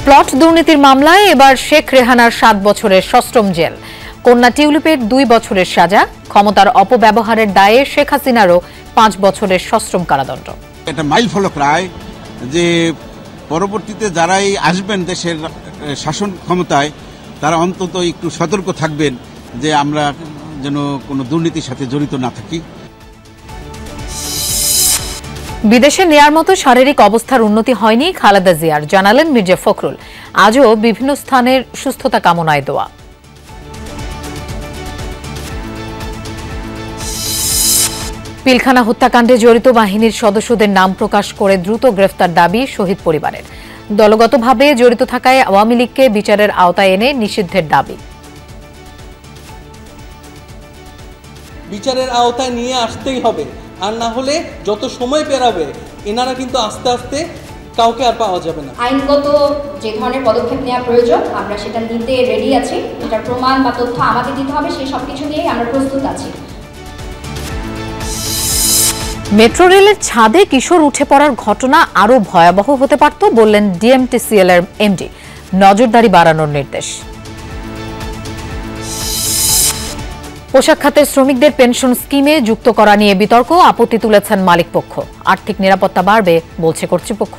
Plot দুর্নীতির মামলায় এবার শেখ রেহানার 7 বছরের সশ্রম জেল, কন্যা টিউলিপের 2 বছরের সাজা, ক্ষমতার অপব্যবহারের দায়ে শেখ হাসিনারও 5 বছরের সশ্রম কারাদণ্ড। এটা মাইল ফলক রায় যে পরবর্তীতে যারাই আসবেন দেশের শাসন ক্ষমতায় তারা অন্তত একটু সতর্ক থাকবেন যে আমরা যেন কোনো দুর্নীতির সাথে জড়িত না থাকি। বিদেশে নেয়ার মতো শারীরিক অবস্থার উন্নতি হয়নি খালেদা জিয়ার, জানালেন মির্জা ফখরুল। আজও বিভিন্ন স্থানের সুস্থতা কামনায় দোয়া। পিলখানা হত্যাকাণ্ডে জড়িত বাহিনীর সদস্যদের নাম প্রকাশ করে দ্রুত গ্রেফতার দাবি শহীদ পরিবারের। দলগতভাবে জড়িত থাকায় আওয়ামী লীগকে বিচারের আওতায় এনে নিষিদ্ধের দাবি। বিচারের আওতায় নিয়ে আসতেই হবে, আর না হলে যত সময় পেরাবে এনারা কিন্তু আস্তে আস্তে কাউকে আর পাওয়া যাবে না। আইনগত যে ধরনের পদক্ষেপ নেওয়া প্রয়োজন আমরা সেটা নিতে রেডি আছি। এটার প্রমাণ বা তথ্য আমাদের দিতে হবে, সেই সবকিছু নিয়েই আমরা প্রস্তুত আছি। মেট্রো রেলের ছাদে কিশোর উঠে পড়ার ঘটনা আরও ভয়াবহ হতে পারত বললেন ডিএমটিসিএল এর এমডি। নজরদারি বাড়ানোর নির্দেশ। পোশাক খাতের শ্রমিকদের পেনশন স্কিমে যুক্ত করা নিয়ে বিতর্ক, আপত্তি তুলেছেন মালিকপক্ষ। আর্থিক নিরাপত্তা বাড়বে বলছে কর্তৃপক্ষ।